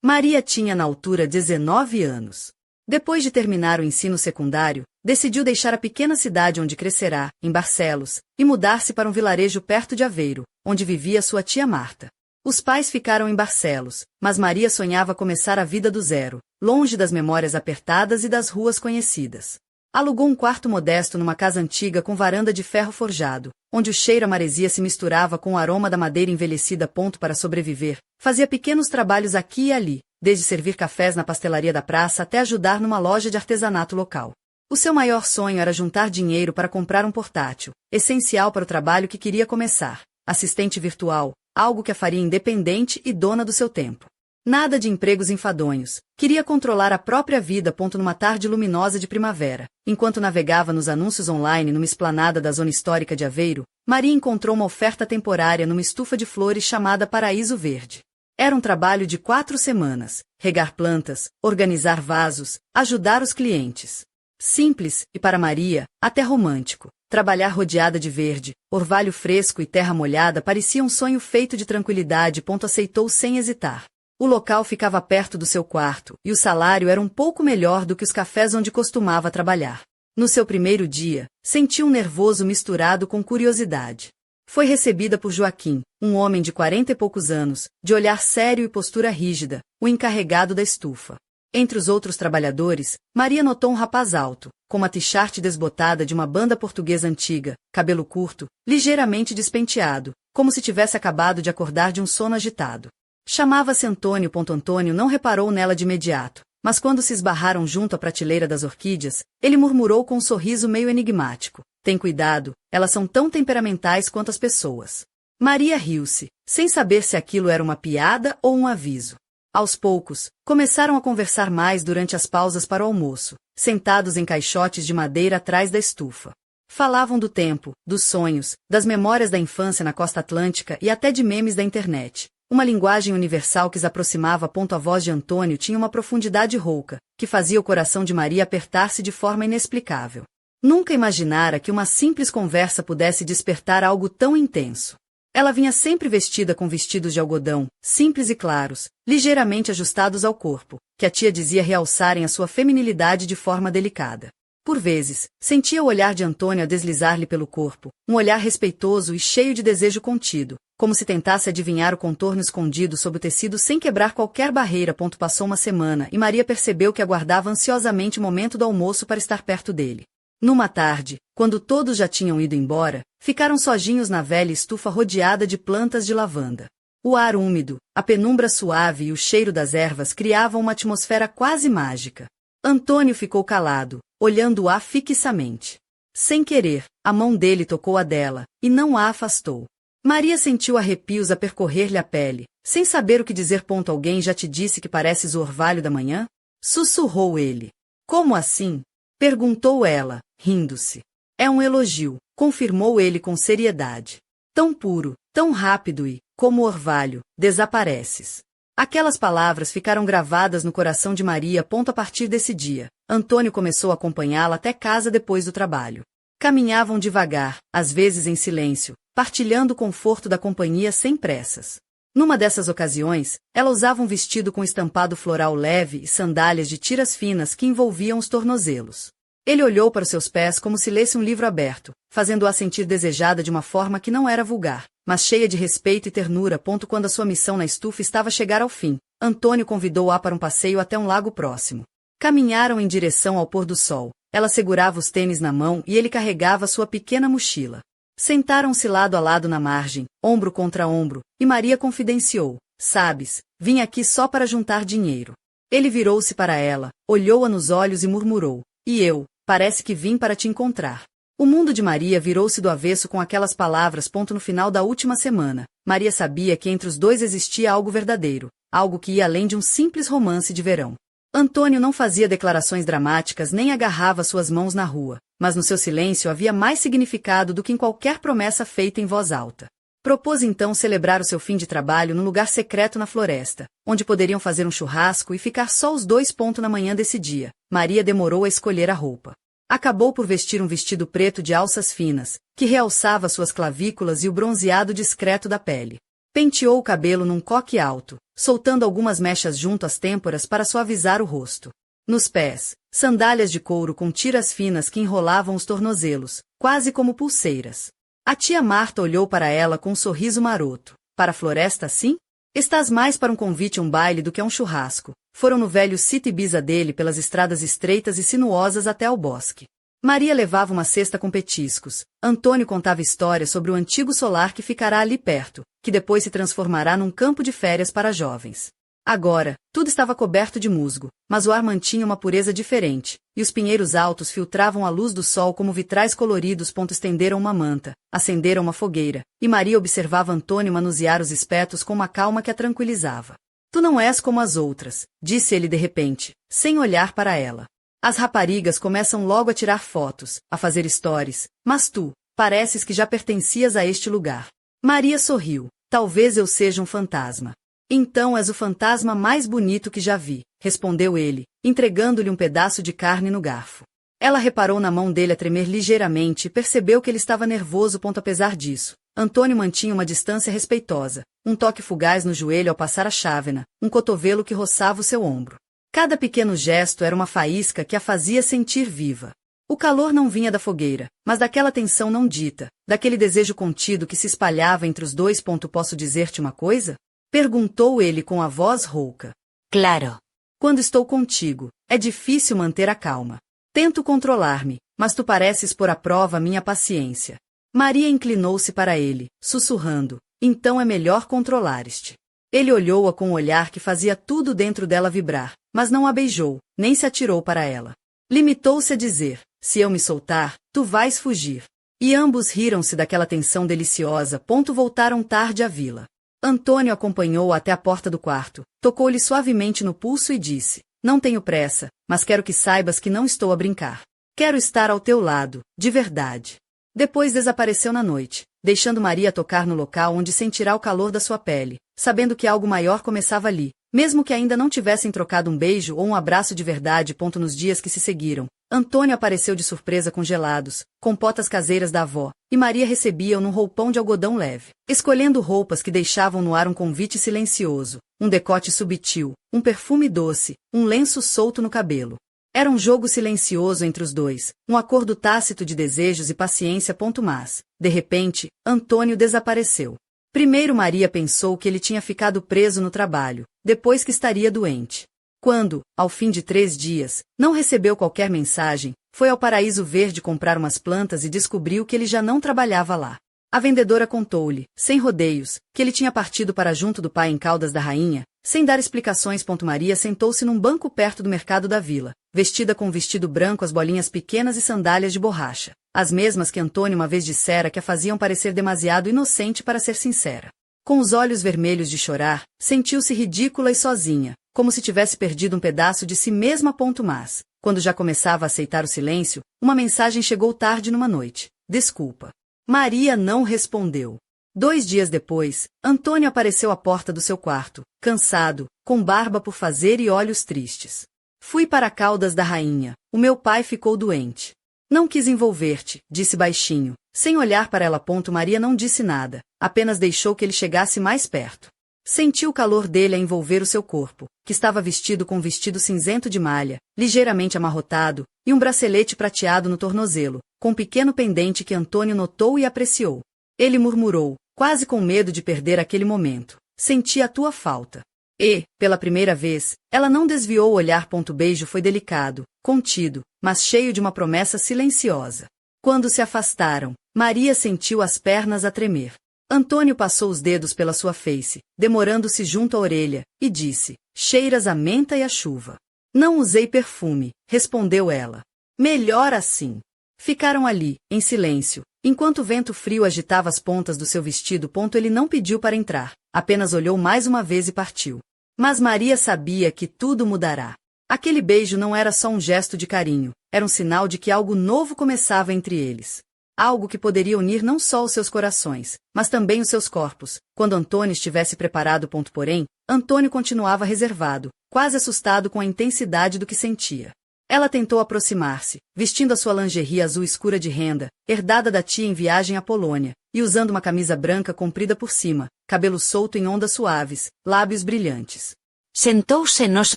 Maria tinha na altura 19 anos. Depois de terminar o ensino secundário, decidiu deixar a pequena cidade onde crescerá, em Barcelos, e mudar-se para um vilarejo perto de Aveiro, onde vivia sua tia Marta. Os pais ficaram em Barcelos, mas Maria sonhava começar a vida do zero, longe das memórias apertadas e das ruas conhecidas. Alugou um quarto modesto numa casa antiga com varanda de ferro forjado, onde o cheiro a maresia se misturava com o aroma da madeira envelhecida. Para sobreviver, fazia pequenos trabalhos aqui e ali, desde servir cafés na pastelaria da praça até ajudar numa loja de artesanato local. O seu maior sonho era juntar dinheiro para comprar um portátil, essencial para o trabalho que queria começar, assistente virtual, algo que a faria independente e dona do seu tempo. Nada de empregos enfadonhos. Queria controlar a própria vida. Numa tarde luminosa de primavera, enquanto navegava nos anúncios online numa esplanada da zona histórica de Aveiro, Maria encontrou uma oferta temporária numa estufa de flores chamada Paraíso Verde. Era um trabalho de 4 semanas: regar plantas, organizar vasos, ajudar os clientes. Simples, e para Maria, até romântico. Trabalhar rodeada de verde, orvalho fresco e terra molhada parecia um sonho feito de tranquilidade. Aceitou sem hesitar. O local ficava perto do seu quarto, e o salário era um pouco melhor do que os cafés onde costumava trabalhar. No seu primeiro dia, sentiu um nervoso misturado com curiosidade. Foi recebida por Joaquim, um homem de 40 e poucos anos, de olhar sério e postura rígida, o encarregado da estufa. Entre os outros trabalhadores, Maria notou um rapaz alto, com uma t-shirt desbotada de uma banda portuguesa antiga, cabelo curto, ligeiramente despenteado, como se tivesse acabado de acordar de um sono agitado. Chamava-se Antônio. Antônio não reparou nela de imediato, mas quando se esbarraram junto à prateleira das orquídeas, ele murmurou com um sorriso meio enigmático: "Tem cuidado, elas são tão temperamentais quanto as pessoas." Maria riu-se, sem saber se aquilo era uma piada ou um aviso. Aos poucos, começaram a conversar mais durante as pausas para o almoço, sentados em caixotes de madeira atrás da estufa. Falavam do tempo, dos sonhos, das memórias da infância na costa atlântica e até de memes da internet. Uma linguagem universal que os aproximava. A voz de Antônio tinha uma profundidade rouca, que fazia o coração de Maria apertar-se de forma inexplicável. Nunca imaginara que uma simples conversa pudesse despertar algo tão intenso. Ela vinha sempre vestida com vestidos de algodão, simples e claros, ligeiramente ajustados ao corpo, que a tia dizia realçarem a sua feminilidade de forma delicada. Por vezes, sentia o olhar de Antônio a deslizar-lhe pelo corpo, um olhar respeitoso e cheio de desejo contido, como se tentasse adivinhar o contorno escondido sob o tecido sem quebrar qualquer barreira. Passou uma semana e Maria percebeu que aguardava ansiosamente o momento do almoço para estar perto dele. Numa tarde, quando todos já tinham ido embora, ficaram sozinhos na velha estufa rodeada de plantas de lavanda. O ar úmido, a penumbra suave e o cheiro das ervas criavam uma atmosfera quase mágica. Antônio ficou calado, olhando-a fixamente. Sem querer, a mão dele tocou a dela, e não a afastou. Maria sentiu arrepios a percorrer-lhe a pele, sem saber o que dizer. Alguém já te disse que pareces o orvalho da manhã? Sussurrou ele. Como assim? Perguntou ela, rindo-se. É um elogio, confirmou ele com seriedade. Tão puro, tão rápido e, como orvalho, desapareces. Aquelas palavras ficaram gravadas no coração de Maria. A partir desse dia, Antônio começou a acompanhá-la até casa depois do trabalho. Caminhavam devagar, às vezes em silêncio, partilhando o conforto da companhia sem pressas. Numa dessas ocasiões, ela usava um vestido com estampado floral leve e sandálias de tiras finas que envolviam os tornozelos. Ele olhou para os seus pés como se lesse um livro aberto, fazendo-a sentir desejada de uma forma que não era vulgar, mas cheia de respeito e ternura. Quando a sua missão na estufa estava a chegar ao fim, Antônio convidou-a para um passeio até um lago próximo. Caminharam em direção ao pôr do sol. Ela segurava os tênis na mão e ele carregava sua pequena mochila. Sentaram-se lado a lado na margem, ombro contra ombro, e Maria confidenciou: "Sabes, vim aqui só para juntar dinheiro." Ele virou-se para ela, olhou-a nos olhos e murmurou: "E eu, parece que vim para te encontrar." O mundo de Maria virou-se do avesso com aquelas palavras. No final da última semana, Maria sabia que entre os dois existia algo verdadeiro, algo que ia além de um simples romance de verão. Antônio não fazia declarações dramáticas nem agarrava suas mãos na rua, mas no seu silêncio havia mais significado do que em qualquer promessa feita em voz alta. Propôs então celebrar o seu fim de trabalho num lugar secreto na floresta, onde poderiam fazer um churrasco e ficar só os dois. Na manhã desse dia, Maria demorou a escolher a roupa. Acabou por vestir um vestido preto de alças finas, que realçava suas clavículas e o bronzeado discreto da pele. Penteou o cabelo num coque alto, soltando algumas mechas junto às têmporas para suavizar o rosto. Nos pés, sandálias de couro com tiras finas que enrolavam os tornozelos, quase como pulseiras. A tia Marta olhou para ela com um sorriso maroto. Para a floresta, sim? Estás mais para um convite a um baile do que a um churrasco. Foram no velho City Ibiza dele pelas estradas estreitas e sinuosas até ao bosque. Maria levava uma cesta com petiscos. Antônio contava histórias sobre o antigo solar que ficará ali perto, que depois se transformará num campo de férias para jovens. Agora, tudo estava coberto de musgo, mas o ar mantinha uma pureza diferente, e os pinheiros altos filtravam a luz do sol como vitrais coloridos. Estenderam uma manta, acenderam uma fogueira, e Maria observava Antônio manusear os espetos com uma calma que a tranquilizava. Tu não és como as outras, disse ele de repente, sem olhar para ela. As raparigas começam logo a tirar fotos, a fazer stories, mas tu, pareces que já pertencias a este lugar. Maria sorriu. Talvez eu seja um fantasma. Então és o fantasma mais bonito que já vi, respondeu ele, entregando-lhe um pedaço de carne no garfo. Ela reparou na mão dele a tremer ligeiramente e percebeu que ele estava nervoso. Apesar disso, Antônio mantinha uma distância respeitosa, um toque fugaz no joelho ao passar a chávena, um cotovelo que roçava o seu ombro. Cada pequeno gesto era uma faísca que a fazia sentir viva. O calor não vinha da fogueira, mas daquela tensão não dita, daquele desejo contido que se espalhava entre os dois. Posso dizer-te uma coisa? Perguntou ele com a voz rouca. Claro. Quando estou contigo, é difícil manter a calma. Tento controlar-me, mas tu pareces pôr à prova minha paciência. Maria inclinou-se para ele, sussurrando, então é melhor controlar-te. Ele olhou-a com um olhar que fazia tudo dentro dela vibrar, mas não a beijou, nem se atirou para ela. Limitou-se a dizer, se eu me soltar, tu vais fugir. E ambos riram-se daquela tensão deliciosa. Voltaram tarde à vila. Antônio acompanhou-a até a porta do quarto, tocou-lhe suavemente no pulso e disse, não tenho pressa, mas quero que saibas que não estou a brincar. Quero estar ao teu lado, de verdade. Depois desapareceu na noite, deixando Maria tocar no local onde sentirá o calor da sua pele, sabendo que algo maior começava ali, mesmo que ainda não tivessem trocado um beijo ou um abraço de verdade. Nos dias que se seguiram, Antônio apareceu de surpresa com gelados, compotas caseiras da avó, e Maria recebia-o num roupão de algodão leve, escolhendo roupas que deixavam no ar um convite silencioso, um decote subtil, um perfume doce, um lenço solto no cabelo. Era um jogo silencioso entre os dois, um acordo tácito de desejos e paciência. Mas, de repente, Antônio desapareceu. Primeiro Maria pensou que ele tinha ficado preso no trabalho, depois que estaria doente. Quando, ao fim de 3 dias, não recebeu qualquer mensagem, foi ao Paraíso Verde comprar umas plantas e descobriu que ele já não trabalhava lá. A vendedora contou-lhe, sem rodeios, que ele tinha partido para junto do pai em Caldas da Rainha, sem dar explicações. Maria sentou-se num banco perto do mercado da vila, vestida com um vestido branco, as bolinhas pequenas e sandálias de borracha, as mesmas que Antônio uma vez dissera que a faziam parecer demasiado inocente para ser sincera. Com os olhos vermelhos de chorar, sentiu-se ridícula e sozinha, como se tivesse perdido um pedaço de si mesma. Mas, quando já começava a aceitar o silêncio, uma mensagem chegou tarde numa noite. Desculpa. Maria não respondeu. 2 dias depois, Antônio apareceu à porta do seu quarto, cansado, com barba por fazer e olhos tristes. Fui para Caldas da Rainha. O meu pai ficou doente. Não quis envolver-te, disse baixinho, sem olhar para ela. Maria não disse nada, apenas deixou que ele chegasse mais perto. Sentiu o calor dele a envolver o seu corpo, que estava vestido com um vestido cinzento de malha, ligeiramente amarrotado, e um bracelete prateado no tornozelo, com um pequeno pendente que Antônio notou e apreciou. Ele murmurou, quase com medo de perder aquele momento, senti a tua falta. E, pela primeira vez, ela não desviou o olhar. O beijo foi delicado, contido, mas cheio de uma promessa silenciosa. Quando se afastaram, Maria sentiu as pernas a tremer. Antônio passou os dedos pela sua face, demorando-se junto à orelha, e disse, cheiras a menta e a chuva. Não usei perfume, respondeu ela. Melhor assim. Ficaram ali, em silêncio, enquanto o vento frio agitava as pontas do seu vestido. Ele não pediu para entrar, apenas olhou mais uma vez e partiu. Mas Maria sabia que tudo mudará. Aquele beijo não era só um gesto de carinho, era um sinal de que algo novo começava entre eles. Algo que poderia unir não só os seus corações, mas também os seus corpos. Quando Antônio estivesse preparado. Porém, Antônio continuava reservado, quase assustado com a intensidade do que sentia. Ela tentou aproximar-se, vestindo a sua lingerie azul escura de renda, herdada da tia em viagem à Polônia, e usando uma camisa branca comprida por cima, cabelo solto em ondas suaves, lábios brilhantes. Sentou-se nos...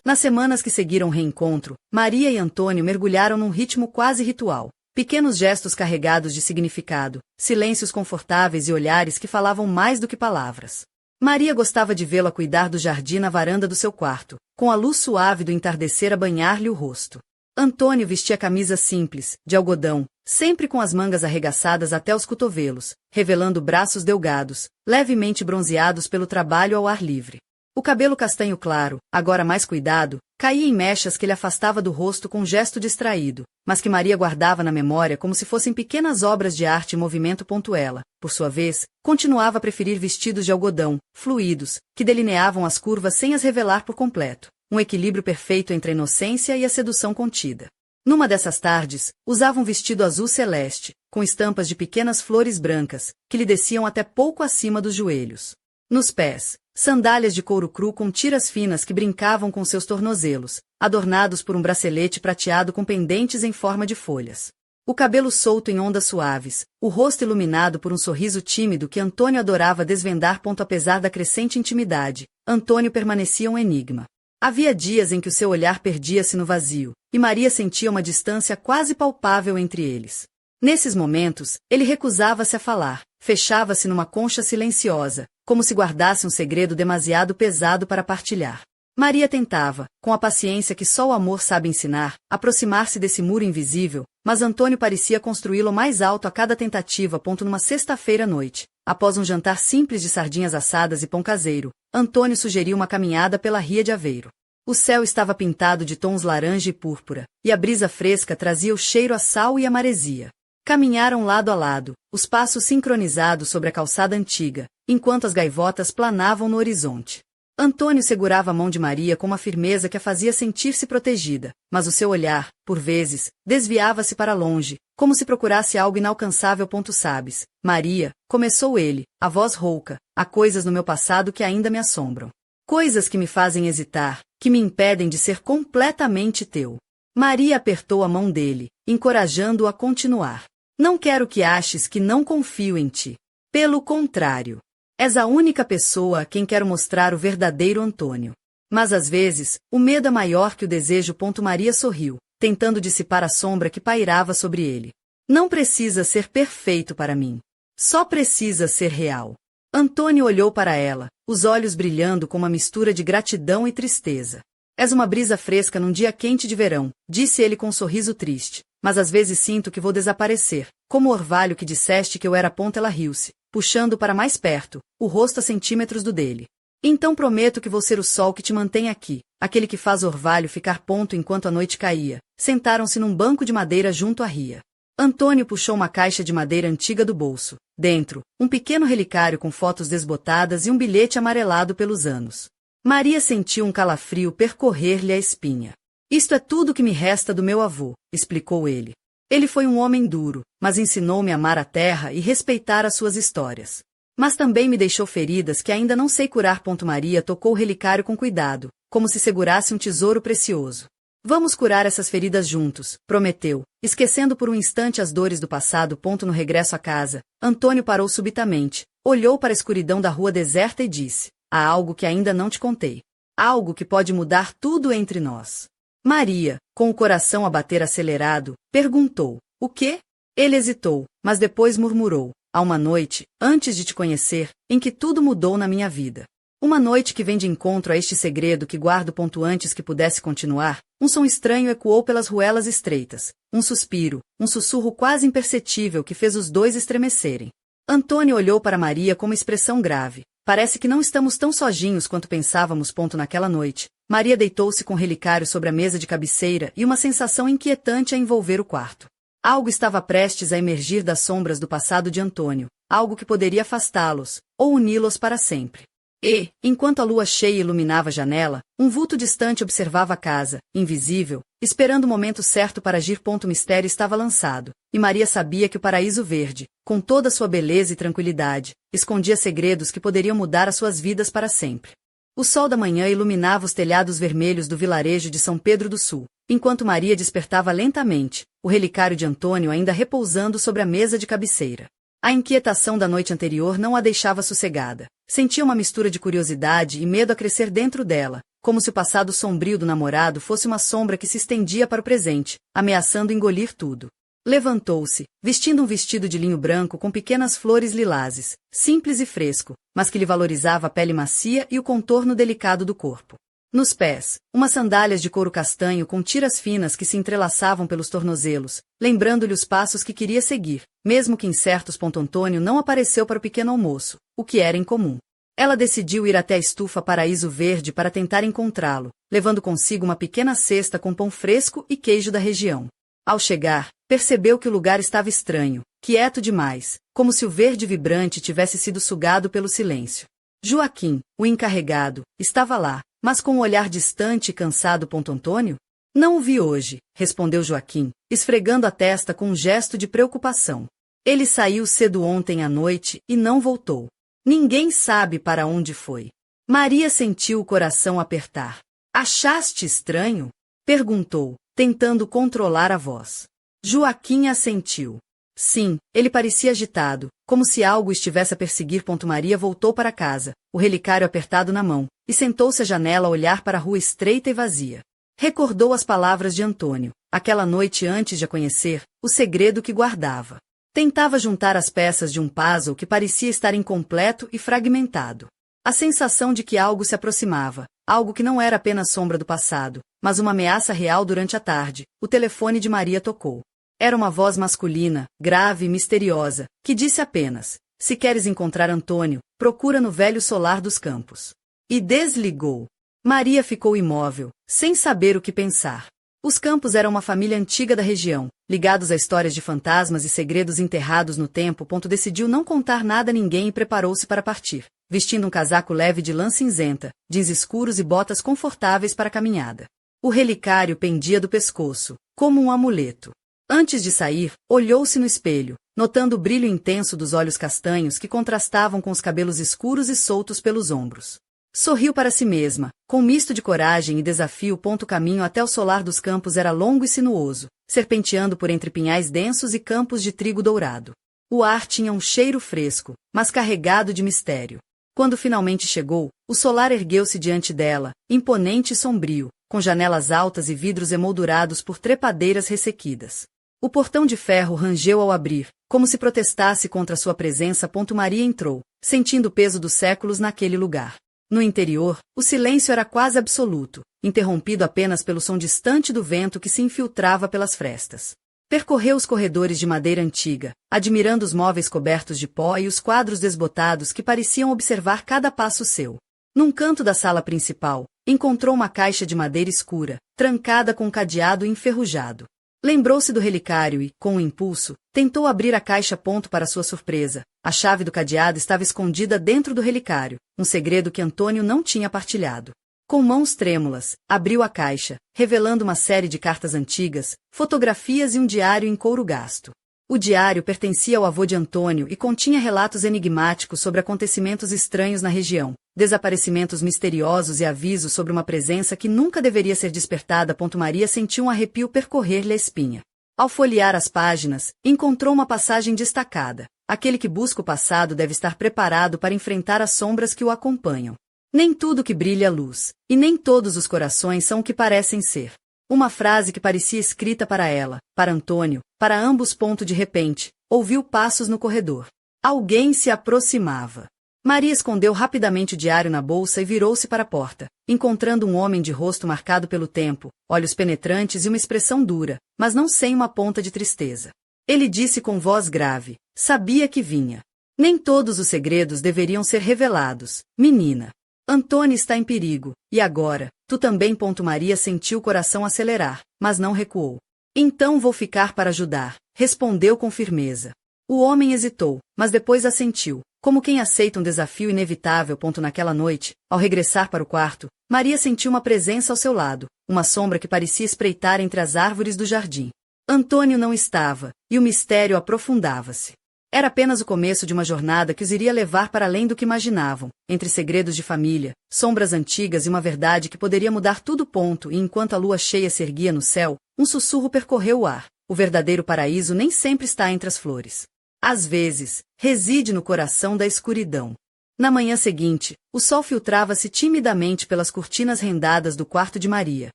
Nas semanas que seguiram o reencontro, Maria e Antônio mergulharam num ritmo quase ritual. Pequenos gestos carregados de significado, silêncios confortáveis e olhares que falavam mais do que palavras. Maria gostava de vê-la cuidar do jardim na varanda do seu quarto, com a luz suave do entardecer a banhar-lhe o rosto. Antônio vestia camisa simples, de algodão, sempre com as mangas arregaçadas até os cotovelos, revelando braços delgados, levemente bronzeados pelo trabalho ao ar livre. O cabelo castanho claro, agora mais cuidado, caía em mechas que ele afastava do rosto com um gesto distraído, mas que Maria guardava na memória como se fossem pequenas obras de arte em movimento. Ela, por sua vez, continuava a preferir vestidos de algodão, fluidos, que delineavam as curvas sem as revelar por completo. Um equilíbrio perfeito entre a inocência e a sedução contida. Numa dessas tardes, usava um vestido azul celeste, com estampas de pequenas flores brancas, que lhe desciam até pouco acima dos joelhos. Nos pés, sandálias de couro cru com tiras finas que brincavam com seus tornozelos, adornados por um bracelete prateado com pendentes em forma de folhas. O cabelo solto em ondas suaves, o rosto iluminado por um sorriso tímido que Antônio adorava desvendar. Apesar da crescente intimidade, Antônio permanecia um enigma. Havia dias em que o seu olhar perdia-se no vazio, e Maria sentia uma distância quase palpável entre eles. Nesses momentos, ele recusava-se a falar, fechava-se numa concha silenciosa, como se guardasse um segredo demasiado pesado para partilhar. Maria tentava, com a paciência que só o amor sabe ensinar, aproximar-se desse muro invisível, mas Antônio parecia construí-lo mais alto a cada tentativa. Numa sexta-feira à noite, após um jantar simples de sardinhas assadas e pão caseiro, Antônio sugeriu uma caminhada pela Ria de Aveiro. O céu estava pintado de tons laranja e púrpura, e a brisa fresca trazia o cheiro a sal e a maresia. Caminharam lado a lado, os passos sincronizados sobre a calçada antiga, enquanto as gaivotas planavam no horizonte. Antônio segurava a mão de Maria com uma firmeza que a fazia sentir-se protegida, mas o seu olhar, por vezes, desviava-se para longe, como se procurasse algo inalcançável. Sabes, Maria, começou ele, a voz rouca, há coisas no meu passado que ainda me assombram. Coisas que me fazem hesitar, que me impedem de ser completamente teu. Maria apertou a mão dele, encorajando-o a continuar. Não quero que aches que não confio em ti. Pelo contrário. És a única pessoa a quem quero mostrar o verdadeiro Antônio. Mas às vezes, o medo é maior que o desejo. Maria sorriu, tentando dissipar a sombra que pairava sobre ele. Não precisa ser perfeito para mim. Só precisa ser real. Antônio olhou para ela, os olhos brilhando com uma mistura de gratidão e tristeza. És uma brisa fresca num dia quente de verão, disse ele com um sorriso triste, mas às vezes sinto que vou desaparecer, como o orvalho que disseste que eu era. Ela riu-se, puxando para mais perto, o rosto a centímetros do dele. Então prometo que vou ser o sol que te mantém aqui, aquele que faz o orvalho ficar. Enquanto a noite caía, sentaram-se num banco de madeira junto à ria. Antônio puxou uma caixa de madeira antiga do bolso. Dentro, um pequeno relicário com fotos desbotadas e um bilhete amarelado pelos anos. Maria sentiu um calafrio percorrer-lhe a espinha. Isto é tudo que me resta do meu avô, explicou ele. Ele foi um homem duro, mas ensinou-me a amar a terra e respeitar as suas histórias. Mas também me deixou feridas que ainda não sei curar. Maria tocou o relicário com cuidado, como se segurasse um tesouro precioso. Vamos curar essas feridas juntos, prometeu, esquecendo por um instante as dores do passado. No regresso à casa, Antônio parou subitamente, olhou para a escuridão da rua deserta e disse: há algo que ainda não te contei. Algo que pode mudar tudo entre nós. Maria, com o coração a bater acelerado, perguntou: o quê? Ele hesitou, mas depois murmurou: há uma noite, antes de te conhecer, em que tudo mudou na minha vida. Uma noite que vem de encontro a este segredo que guardo. Antes que pudesse continuar, um som estranho ecoou pelas ruelas estreitas, um suspiro, um sussurro quase imperceptível que fez os dois estremecerem. Antônio olhou para Maria com uma expressão grave. Parece que não estamos tão sozinhos quanto pensávamos. Naquela noite, Maria deitou-se com o relicário sobre a mesa de cabeceira e uma sensação inquietante a envolver o quarto. Algo estava prestes a emergir das sombras do passado de Antônio, algo que poderia afastá-los, ou uni-los para sempre. E, enquanto a lua cheia iluminava a janela, um vulto distante observava a casa, invisível, esperando o momento certo para agir. O mistério estava lançado, e Maria sabia que o paraíso verde, com toda sua beleza e tranquilidade, escondia segredos que poderiam mudar as suas vidas para sempre. O sol da manhã iluminava os telhados vermelhos do vilarejo de São Pedro do Sul, enquanto Maria despertava lentamente, o relicário de Antônio ainda repousando sobre a mesa de cabeceira. A inquietação da noite anterior não a deixava sossegada. Sentia uma mistura de curiosidade e medo a crescer dentro dela, como se o passado sombrio do namorado fosse uma sombra que se estendia para o presente, ameaçando engolir tudo. Levantou-se, vestindo um vestido de linho branco com pequenas flores lilazes, simples e fresco, mas que lhe valorizava a pele macia e o contorno delicado do corpo. Nos pés, umas sandálias de couro castanho com tiras finas que se entrelaçavam pelos tornozelos, lembrando-lhe os passos que queria seguir, mesmo que em certos pontos Antônio não apareceu para o pequeno almoço, o que era incomum. Ela decidiu ir até a estufa Paraíso Verde para tentar encontrá-lo, levando consigo uma pequena cesta com pão fresco e queijo da região. Ao chegar, percebeu que o lugar estava estranho, quieto demais, como se o verde vibrante tivesse sido sugado pelo silêncio. Joaquim, o encarregado, estava lá, mas com um olhar distante e cansado. Antônio? Não o vi hoje, respondeu Joaquim, esfregando a testa com um gesto de preocupação. Ele saiu cedo ontem à noite e não voltou. Ninguém sabe para onde foi. Maria sentiu o coração apertar. Achaste estranho? Perguntou, tentando controlar a voz. Joaquim assentiu. Sim, ele parecia agitado, como se algo estivesse a perseguir. Maria voltou para casa, o relicário apertado na mão, e sentou-se à janela a olhar para a rua estreita e vazia. Recordou as palavras de Antônio, aquela noite antes de a conhecer, o segredo que guardava. Tentava juntar as peças de um puzzle que parecia estar incompleto e fragmentado. A sensação de que algo se aproximava, algo que não era apenas sombra do passado, mas uma ameaça real. Durante a tarde, o telefone de Maria tocou. Era uma voz masculina, grave e misteriosa, que disse apenas: se queres encontrar Antônio, procura no velho solar dos campos. E desligou. Maria ficou imóvel, sem saber o que pensar. Os Campos eram uma família antiga da região, ligados a histórias de fantasmas e segredos enterrados no tempo. Decidiu não contar nada a ninguém e preparou-se para partir, vestindo um casaco leve de lã cinzenta, jeans escuros e botas confortáveis para a caminhada. O relicário pendia do pescoço, como um amuleto. Antes de sair, olhou-se no espelho, notando o brilho intenso dos olhos castanhos que contrastavam com os cabelos escuros e soltos pelos ombros. Sorriu para si mesma, com um misto de coragem e desafio. O caminho até o solar dos campos era longo e sinuoso, serpenteando por entre pinhais densos e campos de trigo dourado. O ar tinha um cheiro fresco, mas carregado de mistério. Quando finalmente chegou, o solar ergueu-se diante dela, imponente e sombrio, com janelas altas e vidros emoldurados por trepadeiras ressequidas. O portão de ferro rangeu ao abrir, como se protestasse contra sua presença. Maria entrou, sentindo o peso dos séculos naquele lugar. No interior, o silêncio era quase absoluto, interrompido apenas pelo som distante do vento que se infiltrava pelas frestas. Percorreu os corredores de madeira antiga, admirando os móveis cobertos de pó e os quadros desbotados que pareciam observar cada passo seu. Num canto da sala principal, encontrou uma caixa de madeira escura, trancada com um cadeado enferrujado. Lembrou-se do relicário e, com um impulso, tentou abrir a caixa. Para sua surpresa, a chave do cadeado estava escondida dentro do relicário, um segredo que Antônio não tinha partilhado. Com mãos trêmulas, abriu a caixa, revelando uma série de cartas antigas, fotografias e um diário em couro gasto. O diário pertencia ao avô de Antônio e continha relatos enigmáticos sobre acontecimentos estranhos na região, desaparecimentos misteriosos e avisos sobre uma presença que nunca deveria ser despertada. Maria sentiu um arrepio percorrer-lhe a espinha. Ao folhear as páginas, encontrou uma passagem destacada: aquele que busca o passado deve estar preparado para enfrentar as sombras que o acompanham. Nem tudo que brilha é luz, e nem todos os corações são o que parecem ser. Uma frase que parecia escrita para ela, para Antônio, para ambos. De repente, ouviu passos no corredor. Alguém se aproximava. Maria escondeu rapidamente o diário na bolsa e virou-se para a porta, encontrando um homem de rosto marcado pelo tempo, olhos penetrantes e uma expressão dura, mas não sem uma ponta de tristeza. Ele disse com voz grave: sabia que vinha. Nem todos os segredos deveriam ser revelados, menina. Antônio está em perigo, e agora, tu também. Maria sentiu o coração acelerar, mas não recuou. Então vou ficar para ajudar, respondeu com firmeza. O homem hesitou, mas depois assentiu, como quem aceita um desafio inevitável. Naquela noite, ao regressar para o quarto, Maria sentiu uma presença ao seu lado, uma sombra que parecia espreitar entre as árvores do jardim. Antônio não estava, e o mistério aprofundava-se. Era apenas o começo de uma jornada que os iria levar para além do que imaginavam, entre segredos de família, sombras antigas e uma verdade que poderia mudar tudo. E enquanto a lua cheia se erguia no céu, um sussurro percorreu o ar. O verdadeiro paraíso nem sempre está entre as flores. Às vezes, reside no coração da escuridão. Na manhã seguinte, o sol filtrava-se timidamente pelas cortinas rendadas do quarto de Maria,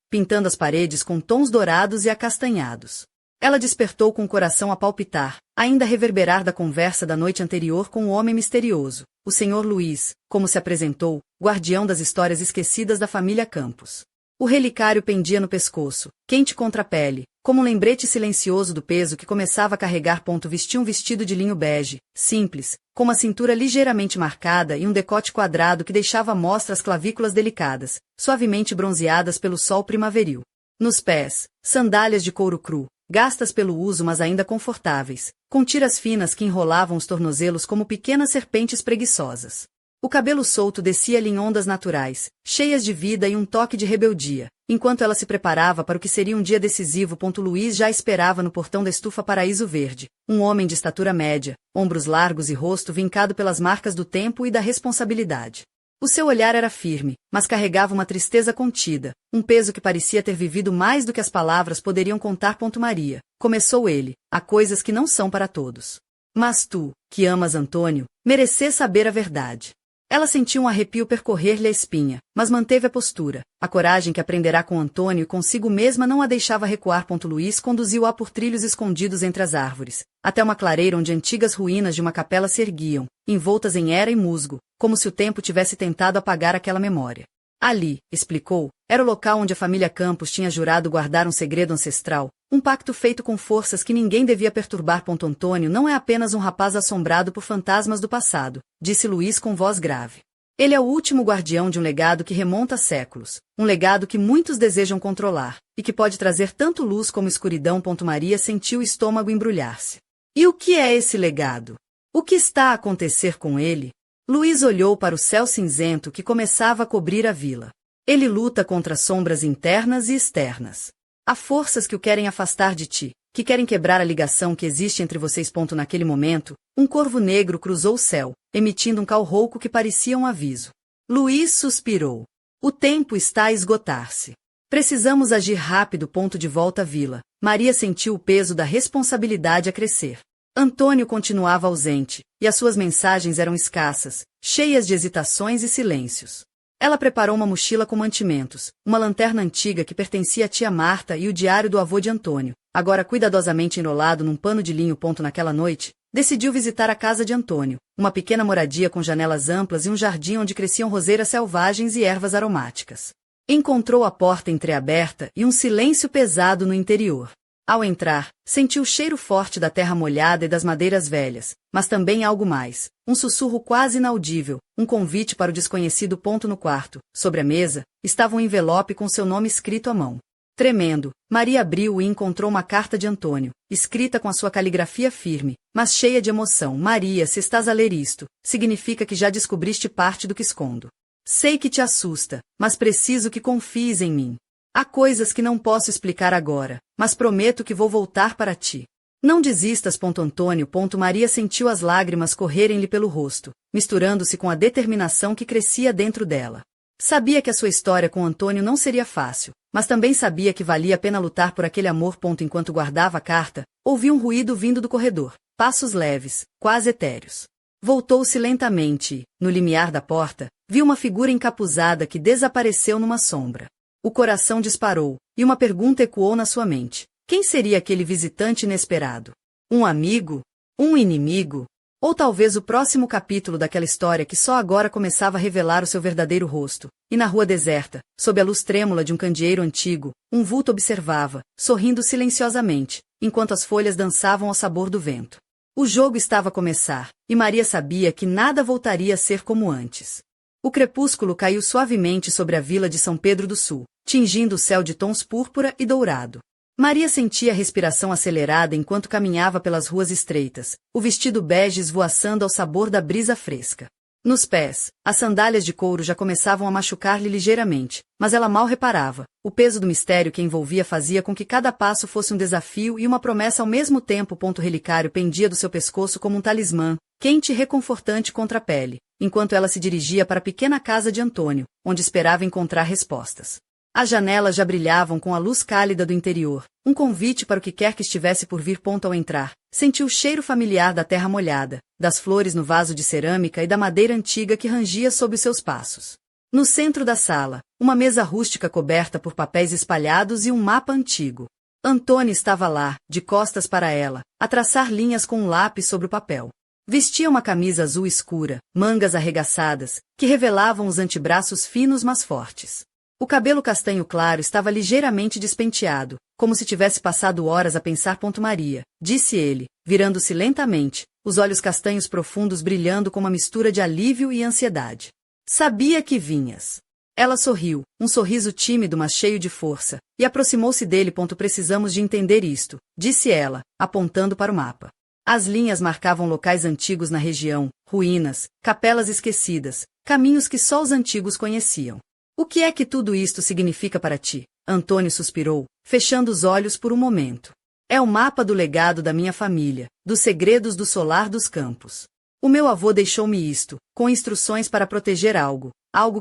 pintando as paredes com tons dourados e acastanhados. Ela despertou com o coração a palpitar, ainda a reverberar da conversa da noite anterior com o homem misterioso, o Sr. Luiz, como se apresentou, guardião das histórias esquecidas da família Campos. O relicário pendia no pescoço, quente contra a pele, como um lembrete silencioso do peso que começava a carregar. Vestia um vestido de linho bege, simples, com uma cintura ligeiramente marcada e um decote quadrado que deixava à mostra as clavículas delicadas, suavemente bronzeadas pelo sol primaveril. Nos pés, sandálias de couro cru, gastas pelo uso mas ainda confortáveis, com tiras finas que enrolavam os tornozelos como pequenas serpentes preguiçosas. O cabelo solto descia-lhe em ondas naturais, cheias de vida e um toque de rebeldia, enquanto ela se preparava para o que seria um dia decisivo. Luiz já esperava no portão da estufa Paraíso Verde, um homem de estatura média, ombros largos e rosto vincado pelas marcas do tempo e da responsabilidade. O seu olhar era firme, mas carregava uma tristeza contida, um peso que parecia ter vivido mais do que as palavras poderiam contar. Maria, começou ele, há coisas que não são para todos. Mas tu, que amas Antônio, mereces saber a verdade. Ela sentiu um arrepio percorrer-lhe a espinha, mas manteve a postura. A coragem que aprenderá com Antônio e consigo mesma não a deixava recuar. Luiz conduziu-a por trilhos escondidos entre as árvores, até uma clareira onde antigas ruínas de uma capela se erguiam, envoltas em era e musgo, como se o tempo tivesse tentado apagar aquela memória. Ali, explicou, era o local onde a família Campos tinha jurado guardar um segredo ancestral, um pacto feito com forças que ninguém devia perturbar. Antônio não é apenas um rapaz assombrado por fantasmas do passado, disse Luiz com voz grave. Ele é o último guardião de um legado que remonta a séculos, um legado que muitos desejam controlar, e que pode trazer tanto luz como escuridão. Maria sentiu o estômago embrulhar-se. E o que é esse legado? O que está a acontecer com ele? Luiz olhou para o céu cinzento que começava a cobrir a vila. Ele luta contra sombras internas e externas. Há forças que o querem afastar de ti, que querem quebrar a ligação que existe entre vocês. Naquele momento, um corvo negro cruzou o céu, emitindo um cau rouco que parecia um aviso. Luiz suspirou. O tempo está a esgotar-se. Precisamos agir rápido. De volta à vila, Maria sentiu o peso da responsabilidade a crescer. Antônio continuava ausente, e as suas mensagens eram escassas, cheias de hesitações e silêncios. Ela preparou uma mochila com mantimentos, uma lanterna antiga que pertencia à tia Marta e o diário do avô de Antônio, agora cuidadosamente enrolado num pano de linho. Naquela noite, decidiu visitar a casa de Antônio, uma pequena moradia com janelas amplas e um jardim onde cresciam roseiras selvagens e ervas aromáticas. Encontrou a porta entreaberta e um silêncio pesado no interior. Ao entrar, sentiu o cheiro forte da terra molhada e das madeiras velhas, mas também algo mais, um sussurro quase inaudível, um convite para o desconhecido. No quarto, sobre a mesa, estava um envelope com seu nome escrito à mão. Tremendo, Maria abriu e encontrou uma carta de Antônio, escrita com a sua caligrafia firme, mas cheia de emoção. Maria, se estás a ler isto, significa que já descobriste parte do que escondo. Sei que te assusta, mas preciso que confies em mim. Há coisas que não posso explicar agora, mas prometo que vou voltar para ti. Não desistas. Antônio. Maria sentiu as lágrimas correrem-lhe pelo rosto, misturando-se com a determinação que crescia dentro dela. Sabia que a sua história com Antônio não seria fácil, mas também sabia que valia a pena lutar por aquele amor. Enquanto guardava a carta, ouviu um ruído vindo do corredor, passos leves, quase etéreos. Voltou-se lentamente e, no limiar da porta, viu uma figura encapuzada que desapareceu numa sombra. O coração disparou, e uma pergunta ecoou na sua mente. Quem seria aquele visitante inesperado? Um amigo? Um inimigo? Ou talvez o próximo capítulo daquela história que só agora começava a revelar o seu verdadeiro rosto? E na rua deserta, sob a luz trêmula de um candeeiro antigo, um vulto observava, sorrindo silenciosamente, enquanto as folhas dançavam ao sabor do vento. O jogo estava a começar, e Maria sabia que nada voltaria a ser como antes. O crepúsculo caiu suavemente sobre a vila de São Pedro do Sul, tingindo o céu de tons púrpura e dourado. Maria sentia a respiração acelerada enquanto caminhava pelas ruas estreitas, o vestido bege esvoaçando ao sabor da brisa fresca. Nos pés, as sandálias de couro já começavam a machucar-lhe ligeiramente, mas ela mal reparava. O peso do mistério que envolvia fazia com que cada passo fosse um desafio e uma promessa ao mesmo tempo. O relicário pendia do seu pescoço como um talismã, quente e reconfortante contra a pele, enquanto ela se dirigia para a pequena casa de Antônio, onde esperava encontrar respostas. As janelas já brilhavam com a luz cálida do interior, um convite para o que quer que estivesse por vir. Ao entrar, sentiu o cheiro familiar da terra molhada, das flores no vaso de cerâmica e da madeira antiga que rangia sob os seus passos. No centro da sala, uma mesa rústica coberta por papéis espalhados e um mapa antigo. Antônio estava lá, de costas para ela, a traçar linhas com um lápis sobre o papel. Vestia uma camisa azul escura, mangas arregaçadas, que revelavam os antebraços finos mas fortes. O cabelo castanho claro estava ligeiramente despenteado, como se tivesse passado horas a pensar. Maria, disse ele, virando-se lentamente, os olhos castanhos profundos brilhando com uma mistura de alívio e ansiedade. Sabia que vinhas. Ela sorriu, um sorriso tímido mas cheio de força, e aproximou-se dele. Precisamos de entender isto, disse ela, apontando para o mapa. As linhas marcavam locais antigos na região, ruínas, capelas esquecidas, caminhos que só os antigos conheciam. O que é que tudo isto significa para ti? Antônio suspirou, fechando os olhos por um momento. É o mapa do legado da minha família, dos segredos do solar dos campos. O meu avô deixou-me isto, com instruções para proteger algo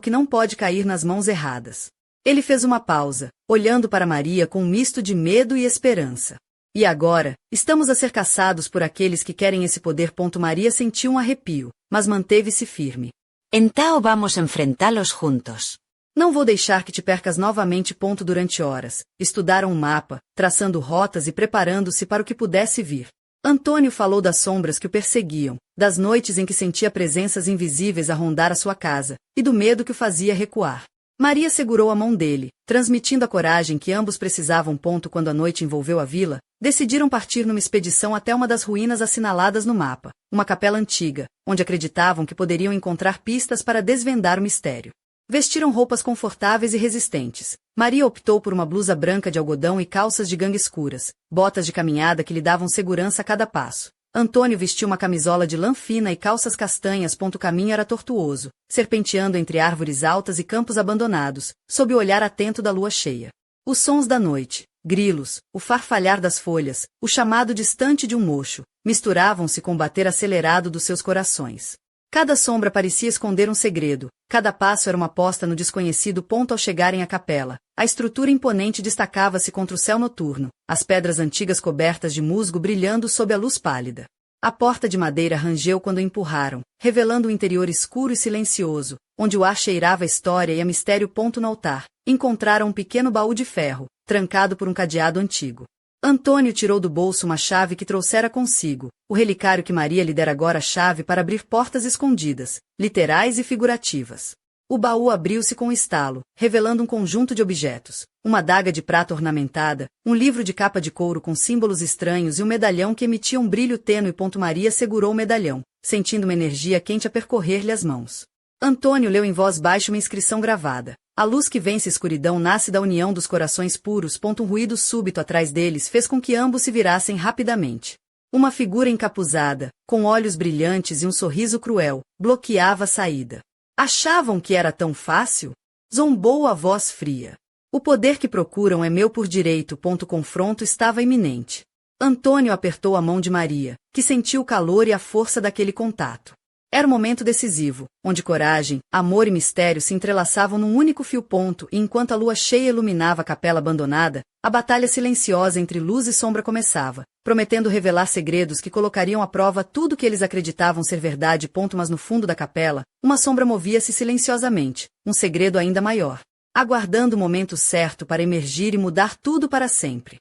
que não pode cair nas mãos erradas. Ele fez uma pausa, olhando para Maria com um misto de medo e esperança. E agora, estamos a ser caçados por aqueles que querem esse poder. Maria sentiu um arrepio, mas manteve-se firme. Então vamos enfrentá-los juntos. Não vou deixar que te percas novamente. Durante horas, estudaram um mapa, traçando rotas e preparando-se para o que pudesse vir. Antônio falou das sombras que o perseguiam, das noites em que sentia presenças invisíveis a rondar a sua casa, e do medo que o fazia recuar. Maria segurou a mão dele, transmitindo a coragem que ambos precisavam. Quando a noite envolveu a vila, decidiram partir numa expedição até uma das ruínas assinaladas no mapa, uma capela antiga, onde acreditavam que poderiam encontrar pistas para desvendar o mistério. Vestiram roupas confortáveis e resistentes. Maria optou por uma blusa branca de algodão e calças de gangue escuras, botas de caminhada que lhe davam segurança a cada passo. Antônio vestiu uma camisola de lã fina e calças castanhas. O caminho era tortuoso, serpenteando entre árvores altas e campos abandonados, sob o olhar atento da lua cheia. Os sons da noite, grilos, o farfalhar das folhas, o chamado distante de um mocho, misturavam-se com o bater acelerado dos seus corações. Cada sombra parecia esconder um segredo, cada passo era uma aposta no desconhecido. Ao chegarem à capela, a estrutura imponente destacava-se contra o céu noturno, as pedras antigas cobertas de musgo brilhando sob a luz pálida. A porta de madeira rangeu quando empurraram, revelando um interior escuro e silencioso, onde o ar cheirava a história e a mistério. No altar, encontraram um pequeno baú de ferro, trancado por um cadeado antigo. Antônio tirou do bolso uma chave que trouxera consigo, o relicário que Maria lhe dera agora a chave para abrir portas escondidas, literais e figurativas. O baú abriu-se com um estalo, revelando um conjunto de objetos, uma adaga de prata ornamentada, um livro de capa de couro com símbolos estranhos e um medalhão que emitia um brilho tênue. Maria segurou o medalhão, sentindo uma energia quente a percorrer-lhe as mãos. Antônio leu em voz baixa uma inscrição gravada. A luz que vence a escuridão nasce da união dos corações puros. Um ruído súbito atrás deles fez com que ambos se virassem rapidamente. Uma figura encapuzada, com olhos brilhantes e um sorriso cruel, bloqueava a saída. Achavam que era tão fácil? Zombou a voz fria. O poder que procuram é meu por direito. O confronto estava iminente. Antônio apertou a mão de Maria, que sentiu o calor e a força daquele contato. Era um momento decisivo, onde coragem, amor e mistério se entrelaçavam num único fio. E enquanto a lua cheia iluminava a capela abandonada, a batalha silenciosa entre luz e sombra começava, prometendo revelar segredos que colocariam à prova tudo que eles acreditavam ser verdade. Mas no fundo da capela, uma sombra movia-se silenciosamente, um segredo ainda maior, aguardando o momento certo para emergir e mudar tudo para sempre.